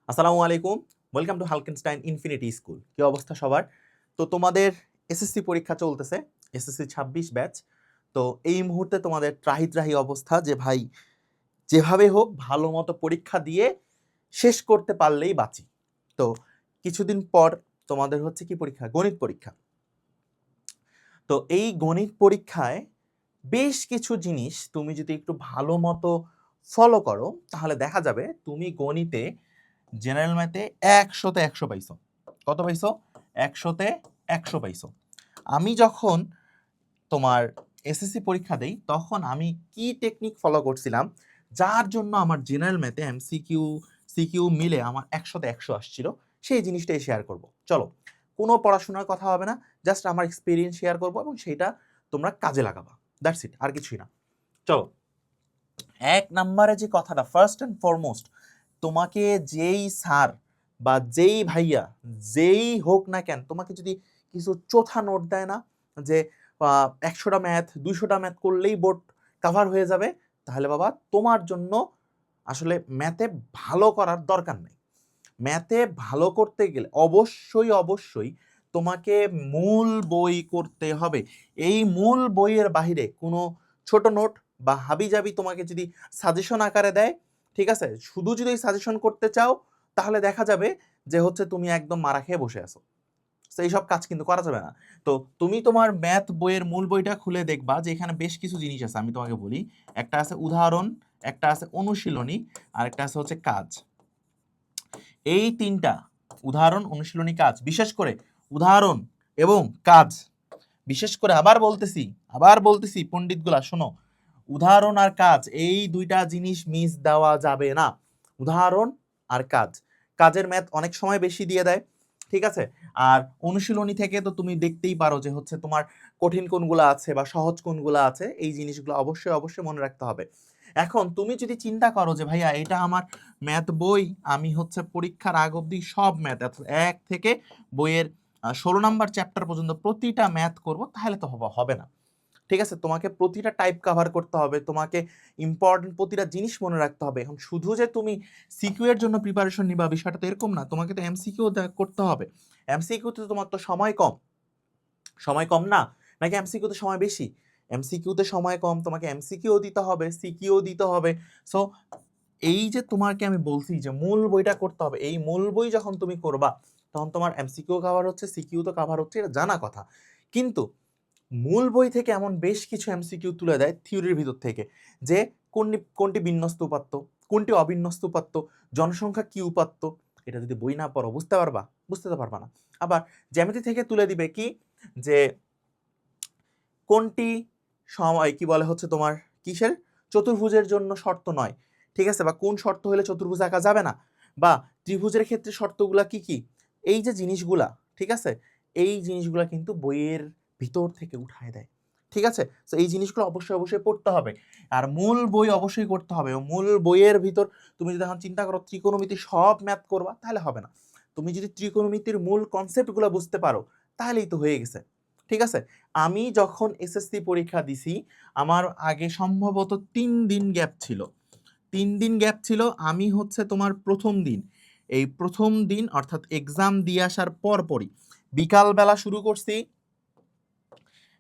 আসসালামু আলাইকুম, welcome to হালকেনস্টাইন infinity school. কি অবস্থা সবার? তো তোমাদের এসএসসি পরীক্ষা চলতেছে, এসএসসি 26 ব্যাচ। তো এই মুহূর্তে তোমাদের ত্রাহি অবস্থা যে ভাই যেভাবে হোক ভালো মতো পরীক্ষা দিয়ে শেষ করতে পারলেই বাঁচি। তো কিছুদিন পর তোমাদের হচ্ছে কি পরীক্ষা? গণিত পরীক্ষা। তো এই গণিত পরীক্ষায় বেশ কিছু জিনিস তুমি যদি একটু ভালো মতো ফলো করো তাহলে দেখা যাবে তুমি গণিতে জেনারেল ম্যাথে 100তে 100 পাইছো। কত পাইছো? 100তে 100 পাইছো। আমি যখন তোমার এসএসসি পরীক্ষা দেই তখন আমি কি টেকনিক ফলো করছিলাম যার জন্য আমার জেনারেল ম্যাথে এমসিকিউ সিকিউ মিলে আমার 100তে 100 আসছিল, সেই জিনিসটাই শেয়ার করব। চলো, কোনো পড়াশোনার কথা হবে না, জাস্ট আমার এক্সপিরিয়েন্স শেয়ার করব এবং সেটা তোমরা কাজে লাগাবা। দ্যাটস ইট, আর কিছুই না। চলো, এক নম্বরে যে কথাটা, ফার্স্ট অ্যান্ড ফরমোস্ট, তোমাকে যেই স্যার বা যেই ভাইয়া যেই হোক না কেন তোমাকে যদি কিছু চোথা নোট দেয় না যে 100টা ম্যাথ 200টা ম্যাথ করলেই বোর্ড কাভার হয়ে যাবে, তাহলে বাবা তোমার জন্য আসলে ম্যাথে ভালো করার দরকার নেই। ম্যাথে ভালো করতে গেলে অবশ্যই অবশ্যই তোমাকে মূল বই করতে হবে। এই মূল বইয়ের বাহিরে কোনো ছোট নোট বা হাবিজাবি তোমাকে যদি সাজেশন আকারে দেয়, ঠিক আছে, শুধু যদি সাজেশন করতে চাও তাহলে দেখা যাবে যে হচ্ছে তুমি একদম মারা খেয়ে বসে আছো। তো এইসব কাজ কিন্তু করা যাবে না। তো তুমি তোমার ম্যাথ বইয়ের মূল বইটা খুলে দেখবা যে এখানে বেশ কিছু জিনিস আছে। আমি তোমাকে বলি, একটা আছে উদাহরণ, একটা আছে অনুশীলনী, আর একটা আছে হচ্ছে কাজ। এই তিনটা, উদাহরণ, অনুশীলনী, কাজ, বিশেষ করে উদাহরণ এবং কাজ, বিশেষ করে আবার বলতেছি পণ্ডিতগুলা শোনো, উদাহরণ আর কাজ এই দুইটা জিনিস মিস দেওয়া যাবে না। উদাহরণ আর কাজ, কাজের ম্যাথ অনেক সময় বেশি দিয়ে দেয়, ঠিক আছে। আর অনুশীলনী থেকে তো তুমি দেখতেই পারো যে হচ্ছে তোমার কঠিন কোনগুলো আছে বা সহজ কোনগুলো আছে, এই জিনিসগুলো অবশ্যই অবশ্যই মনে রাখতে হবে। এখন তুমি যদি চিন্তা করো যে ভাইয়া এটা আমার ম্যাথ বই, আমি হচ্ছে পরীক্ষার আগ অব্দি সব ম্যাথ এক থেকে বইয়ের 16 নাম্বার চ্যাপ্টার পর্যন্ত প্রতিটা ম্যাথ করব, তাহলে তো হবে না। ঠিক আছে, তোমাকে প্রতিটা টাইপ কভার করতে হবে, তোমাকে ইম্পর্টেন্ট প্রতিটা জিনিস মনে রাখতে হবে। এখন শুধু যে তুমি সিকিউ এর জন্য প্রিপারেশন নিবা বিষয়টা তো এরকম না, তোমাকে তো এমসিকিউ করতে হবে। এমসিকিউতে তোমার তো সময় কম, সময় কম না নাকি এমসিকিউতে সময় বেশি? এমসিকিউতে সময় কম, তোমাকে এমসিকিউ দিতে হবে, সিকিউ দিতে হবে। সো এই যে তোমাকে আমি বলছি যে মূল বইটা করতে হবে, এই মূল বই যখন তুমি করবা তখন তোমার এমসিকিউ কভার হচ্ছে, সিকিউ তো কভার হচ্ছে, এটা জানা কথা। কিন্তু মূল বই থেকে এমন বেশ কিছু এমসিকিউ তুলে দেয় থিওরির ভিতর থেকে, যে কোনটি কোনটি বিন্যস্ত উপাত্ত, কোনটি অবিন্যস্ত উপাত্ত, জনসংখ্যা কি উপাত্ত, এটা যদি বই না পড়ো বুঝতে পারবা? বুঝতে তো পারবা না। আবার জ্যামিতি থেকে তুলে দিবে কি, যে কোনটি সময় কি বলে হচ্ছে তোমার কিসের চতুর্ভুজের জন্য শর্ত নয়, ঠিক আছে, বা কোন শর্ত হলে চতুর্ভুজ আঁকা যাবে না, বা ত্রিভুজের ক্ষেত্রে শর্তগুলা কি কি, এই যে জিনিসগুলা, ঠিক আছে, এই জিনিসগুলা কিন্তু বইয়ের ভিতর থেকে উঠায় দেয়। ঠিক আছে, তো এই জিনিসগুলো অবশ্যই অবশ্যই পড়তে হবে। আর মূল বই অবশ্যই করতে হবে। মূল বইয়ের ভিতর তুমি যদি এখন চিন্তা করো ত্রিকোণমিতি সব ম্যাথ করবা, তাহলে হবে না। তুমি যদি ত্রিকোণমিতির মূল কনসেপ্টগুলো বুঝতে পারো তাহলেই তো হয়ে গেছে। ঠিক আছে, আমি যখন এসএসসি পরীক্ষা দিছি আমার আগে সম্ভবত 3 দিন গ্যাপ ছিল, 3 দিন গ্যাপ ছিল। আমি হচ্ছে তোমার প্রথম দিন, এই প্রথম দিন অর্থাৎ এক্সাম দিয়ে আসার পরপরই বিকালবেলা শুরু করছি,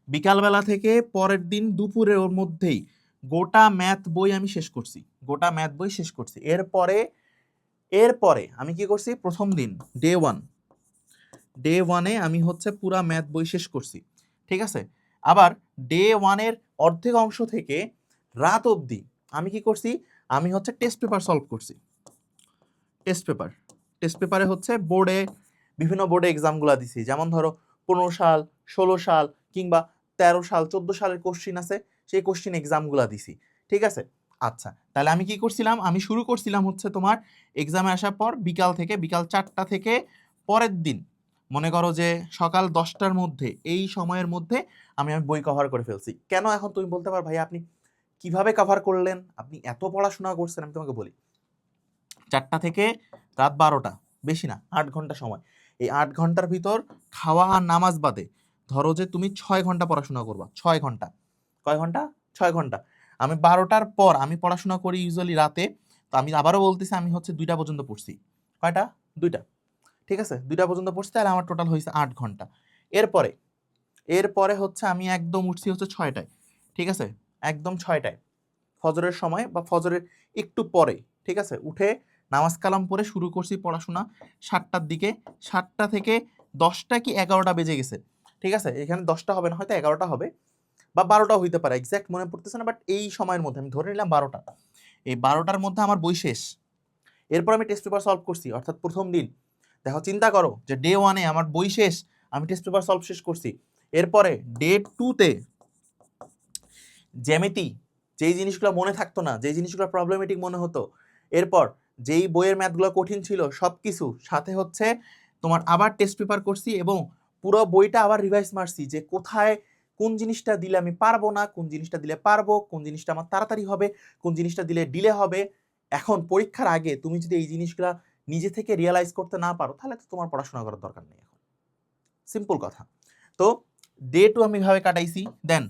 বিকালবেলা থেকে পরের দিন দুপুরের মধ্যেই গোটা ম্যাথ বই আমি শেষ করছি, গোটা ম্যাথ বই শেষ করছি। এরপরে এরপরে আমি কি করছি, প্রথম দিন ডে ওয়ানে আমি হচ্ছে পুরা ম্যাথ বই শেষ করছি। ঠিক আছে, আবার ডে 1-এর অর্ধেক অংশ থেকে রাত অবধি আমি কি করছি, আমি হচ্ছে টেস্ট পেপার সলভ করছি। টেস্ট পেপারে হচ্ছে বোর্ডে বিভিন্ন বোর্ডে এক্সামগুলো দিছি, যেমন ধরো 15 সাল, 16 সাল, কিংবা 13 সাল, 14 সালের কোশ্চিন আছে, সেই কোশ্চিন এক্সামগুলো দিছি। ঠিক আছে, আচ্ছা, তাহলে আমি কি করছিলাম, আমি শুরু করছিলাম হচ্ছে তোমার এক্সামে আসার পর বিকাল থেকে, বিকাল 4টা থেকে পরের দিন মনে করো যে সকাল 10টার মধ্যে, এই সময়ের মধ্যে আমি বই কভার করে ফেলছি। কেন? এখন তুমি বলতে পারো ভাই আপনি কিভাবে কভার করলেন, আপনি এত পড়াশোনা করছেন। আমি তোমাকে বলি, 4টা থেকে রাত 12টা, বেশি না, 8 ঘন্টা সময়। এই 8 ঘন্টার ভিতর খাওয়া আর নামাজ বাদে ধরো যে তুমি 6 ঘন্টা পড়াশোনা করবা। 6 ঘন্টা, কয় ঘন্টা? 6 ঘন্টা। আমি 12টার পর আমি পড়াশোনা করি ইউজুয়ালি রাতে। তো আমি আবারও বলতেছি, আমি হচ্ছে 2টা পর্যন্ত পড়ছি। কয়টা? 2টা। ঠিক আছে, 2টা পর্যন্ত পড়ছি, তাহলে আমার টোটাল হয়েছে 8 ঘন্টা। এরপরে এরপরে হচ্ছে আমি একদম উঠছি হচ্ছে 6টায়। ঠিক আছে, একদম 6টায় ফজরের সময় বা ফজরের একটু পরে। ঠিক আছে, উঠে নামাজ কালাম পড়ে শুরু করছি পড়াশোনা 7টার দিকে। 7টা থেকে 10টা কি 11টা বেজে গেছে। ঠিক আছে, এখানে 10টা হবে না, হয়তো 11টা হবে বা 12টাও হইতে পারে, এক্স্যাক্ট মনে পড়তেছে না, বাট এই সময়ের মধ্যে আমি ধরে নিলাম 12টা। এই 12টার মধ্যে আমার বই শেষ। এরপর আমি টেস্ট পেপার সলভ করছি, অর্থাৎ প্রথম দিন। দেখো, চিন্তা করো যে ডে 1-এ আমার বই শেষ, আমি টেস্ট পেপার সলভ শেষ করছি। এরপরে ডে 2-তে জ্যামিতি, যেই জিনিসগুলো মনে থাকতো না, যেই জিনিসগুলো প্রবলেমেটিক মনে হতো, এরপর যেই বইয়ের ম্যাথগুলো কঠিন ছিল সব কিছু সাথে হচ্ছে তোমার আবার টেস্ট পেপার করছি এবং পুরো বইটা আবার রিভাইজ মারছি যে কোথায় কোন জিনিসটা দিলে আমি পারবো না, কোন জিনিসটা দিলে পারবো, কোন জিনিসটা আমার তাড়াতাড়ি হবে, কোন জিনিসটা দিলে ডিলে হবে। এখন পরীক্ষার আগে তুমি যদি এই জিনিসগুলা নিজে থেকে রিয়েলাইজ করতে না পারো, তাহলে তো তোমার পড়াশোনা করার দরকার নেই। এখন সিম্পল কথা। তো ডে 2 আমি ভাবে কাটাইছি, দেন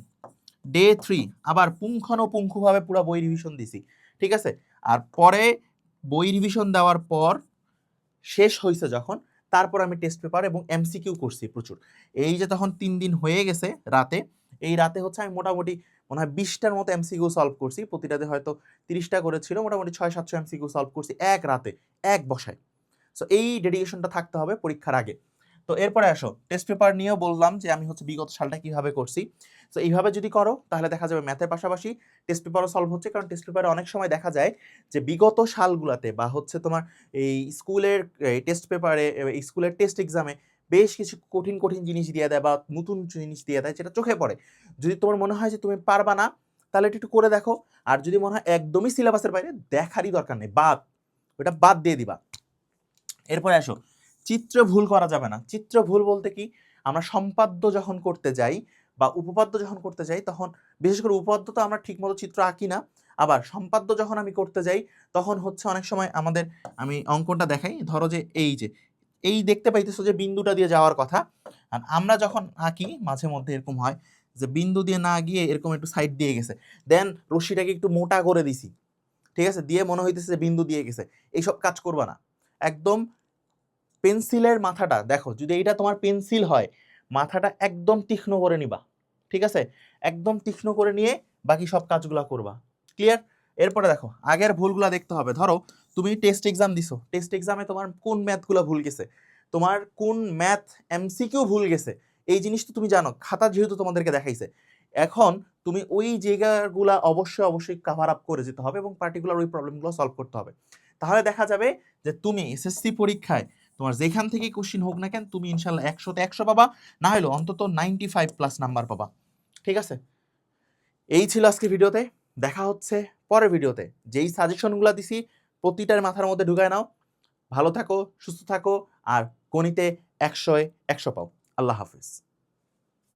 ডে 3 আবার পুঙ্খানুপুঙ্খভাবে পুরো বই রিভিশন দিছি। ঠিক আছে, আর পরে বই রিভিশন দেওয়ার পর শেষ হয়েছে যখন, তারপর আমি টেস্ট পেপার এবং এমসিকিউ করছি প্রচুর। এই যে তখন 3 দিন হয়ে গেছে রাতে, এই রাতে হচ্ছে আমি মোটামুটি মনে হয় 20টার মতো এমসিকিউ সলভ করছি, প্রতিটাতে হয়তো 30টা করে ছিল, মোটামুটি 600-700 এমসিকিউ সলভ করছি এক রাতে, এক বসায়। সো এই ডেডিকেশনটা থাকতে হবে পরীক্ষার আগে। তো এরপরে আসো, টেস্ট পেপার নিয়েও বললাম যে আমি হচ্ছে বিগত সালটা কিভাবে করছি। তো এইভাবে যদি করো তাহলে দেখা যাবে ম্যাথের পাশাপাশি টেস্ট পেপারও সলভ হচ্ছে, কারণ টেস্ট পেপারে অনেক সময় দেখা যায় যে বিগত সালগুলাতে বা হচ্ছে তোমার এই স্কুলের টেস্ট পেপারে, স্কুলের টেস্ট এক্সামে বেশ কিছু কঠিন কঠিন জিনিস দিয়ে দেয় বা নতুন জিনিস দিয়ে দেয়, যেটা চোখে পড়ে। যদি তোমার মনে হয় যে তুমি পারবা না, তাহলে একটু করে দেখো। আর যদি মনে হয় একদমই সিলেবাসের বাইরে, দেখারই দরকার নেই, বাদ, ওটা বাদ দিয়ে দিবা। এরপরে আসো, চিত্র ভুল করা যাবে না। চিত্র ভুল বলতে কি, আমরা সম্পাদ্য যখন করতে যাই বা উপপাদ্য যখন করতে যাই, তখন বিশেষ করে উপপাদ্য তো আমরা ঠিকমতো চিত্র আঁকি না, আবার সম্পাদ্য যখন আমি করতে যাই তখন হচ্ছে অনেক সময় আমাদের, আমি অঙ্কনটা দেখাই, ধরো যে এই দেখতে পাইতেছো যে বিন্দুটা দিয়ে যাওয়ার কথা, আর আমরা যখন আঁকি মাঝে মধ্যে এরকম হয় যে বিন্দু দিয়ে না গিয়ে এরকম একটু সাইড দিয়ে গেছে, দেন রশ্মিটাকে একটু মোটা করে দিছি, ঠিক আছে, দিয়ে মনে হইতেছে যে বিন্দু দিয়ে গেছে। এইসব কাজ করবা না। একদম পেন্সিলের মাথাটা দেখো, যদি এইটা তোমার পেন্সিল হয়, মাথাটা একদম তীক্ষ্ণ করে নিবা। ঠিক আছে, একদম তীক্ষ্ণ করে নিয়ে বাকি সব কাজগুলো করবা। ক্লিয়ার? এরপরে দেখো, আগের ভুলগুলা দেখতে হবে। ধরো তুমি টেস্ট এক্সাম দিছো, টেস্ট এক্সামে তোমার কোন ম্যাথগুলো ভুল গেছে, তোমার কোন ম্যাথ এমসিকিউ ভুল গেছে, এই জিনিসটা তুমি জানো, খাতা যেহেতু তোমাদেরকে দেখাইছে। এখন তুমি ওই জায়গাগুলা অবশ্যই অবশ্যই কভার আপ করে যেতে হবে এবং পার্টিকুলার ওই প্রবলেমগুলো সলভ করতে হবে। তাহলে দেখা যাবে যে তুমি এসএসসি পরীক্ষায় তোমার যেখান থেকে কোশ্চিন হোক না কেন, তুমি ইনশাল্লাহ 100-তে 100 পাবা, না হলেও অন্তত 95+ নাম্বার পাবা। ঠিক আছে, এই ছিল আজকে ভিডিওতে। দেখা হচ্ছে পরের ভিডিওতে। যেই সাজেশনগুলো দিছি প্রতিটার মাথার মধ্যে ঢুকায় নাও। ভালো থাকো, সুস্থ থাকো, আর গণিতে 100-এ 100 পাও। আল্লাহ হাফিজ।